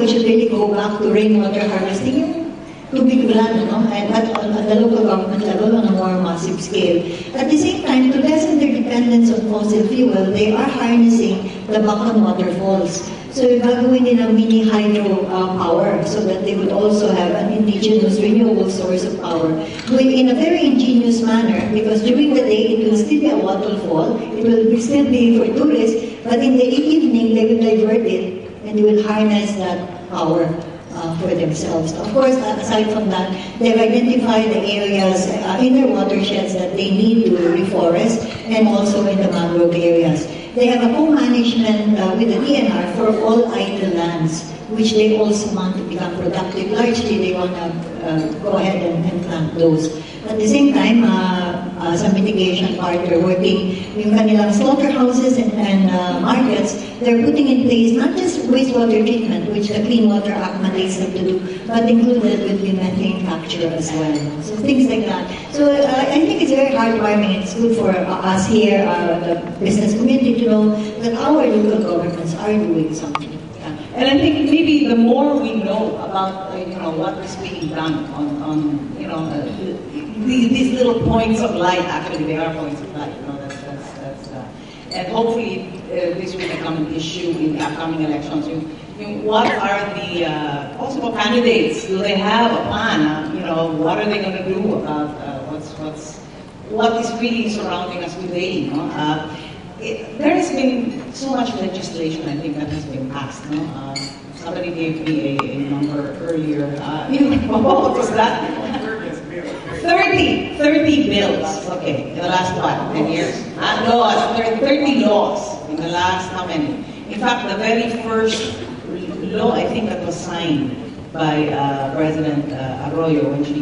we should really go back to rainwater harvesting. Tubig ulan, no? And at the local government level on a more massive scale. At the same time, to lessen their dependence on fossil fuel, they are harnessing the Bacan waterfalls. So gagawin nila mini hydro power so that they would also have an indigenous renewable source of power. Doing in a very ingenious manner, because during the day it will still be a waterfall, it will still be for tourists, but in the evening they will divert it and they will harness that power for themselves. Of course, aside from that, they've identified the areas in their watersheds that they need to reforest and also in the mangrove areas. They have a co-management with the DNR for all idle lands, which they also want to become productive. Largely, they want to go ahead and plant those. At the same time, sa mitigation part, they're working yung kanilang slaughterhouses and markets. They're putting in place not just wastewater treatment, which the Clean Water Act mandates them to do, but included with the methane capture as well. So things like that. So I think it's very heartwarming. It's good for us here, the business community, to know that our local governments are doing something. And I think maybe the more we know about what is being done on these little points of light. Actually, they are points of light. And hopefully this will become an issue in the upcoming elections. What are the possible candidates? Do they have a plan? What are they going to do about what is really surrounding us today? There has been so much legislation, I think, that has been passed. Somebody gave me a number earlier. What was that? 30 bills, okay, in the last 10 years? Laws, 30 laws in the last how many? In fact, the very first law, I think, that was signed by President Arroyo when she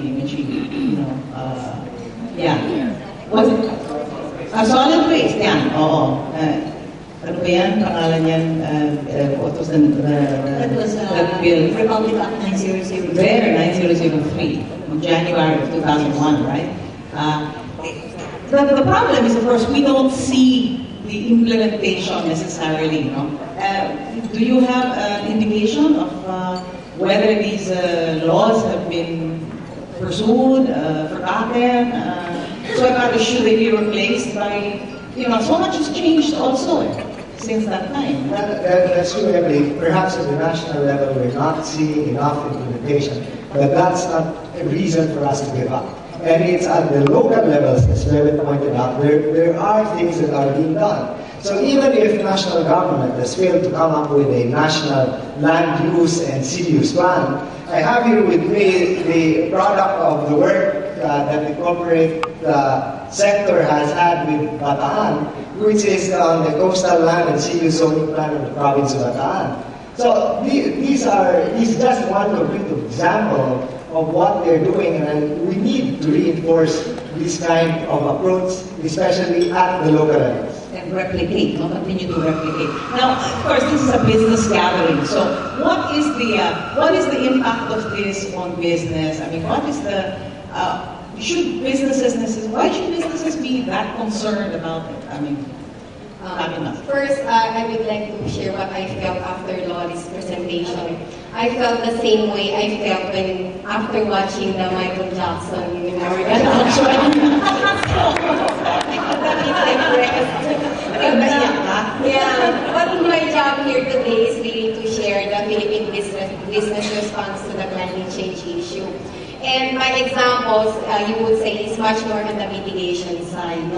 was it? A solid waste, yan, oo. Ano ba yan? Pangalan yan, what was that bill? Republic Act 9003. There, 9003, in January of 2001, right? The problem is, of course, we don't see the implementation necessarily, do you have an indication of whether these laws have been pursued, forgotten? So should they be replaced by, so much has changed also since that time. That's true, Emily. Perhaps at the national level we're not seeing enough implementation, but that's not a reason for us to give up. And it's at the local levels, as Mehmet pointed out, there are things that are being done. So even if national government has failed to come up with a national land use and city use plan, I have here with me the product of the work that the corporate sector has had with Bataan, which is on the coastal land and city zoning plan of the province of Bataan. So these is just one complete example of what they're doing, and we need to reinforce this kind of approach, especially at the local levels. And replicate, continue to replicate. Now, of course, this is a business gathering. So, what is the impact of this on business? I mean, what is the why should businesses be that concerned about it? I mean, first, I would like to share what I felt after Lolly's presentation. I felt the same way I felt after watching the Michael Jackson memorial launch. Yeah, but my job here today is really to share the Philippine business response to the climate change issue. And my examples, you would say, is much more on the mitigation side,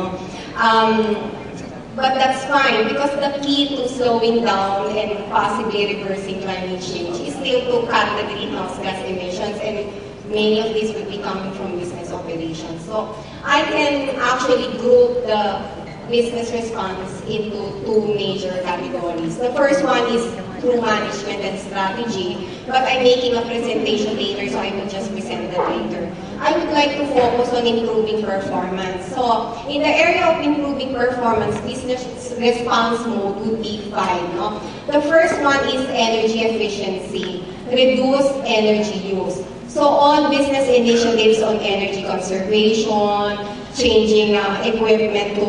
but that's fine, because the key to slowing down and possibly reversing climate change is still to cut the greenhouse gas emissions, and many of these will be coming from business operations. So I can actually group the business response into two major categories. The first one is through management and strategy, but I'm making a presentation later, so I will just present that later. I would like to focus on improving performance. So in the area of improving performance, business response mode would be 5. The first one is energy efficiency, reduce energy use. So all business initiatives on energy conservation, changing equipment to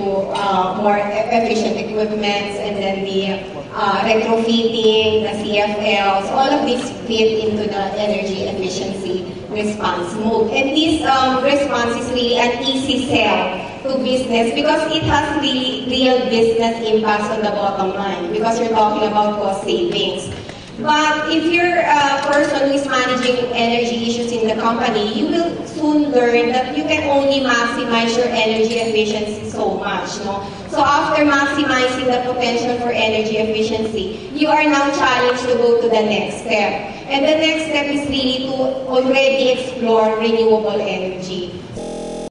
more efficient equipments, and then the retrofitting, the CFLs, all of these fit into the energy efficiency response mode. And this response is really an easy sell to business because it has really real business impacts on the bottom line because you're talking about cost savings. But if you're a person who is managing energy issues in the company, you will soon learn that you can only maximize your energy efficiency so much. No? So after maximizing the potential for energy efficiency, you are now challenged to go to the next step. And the next step is really to already explore renewable energy.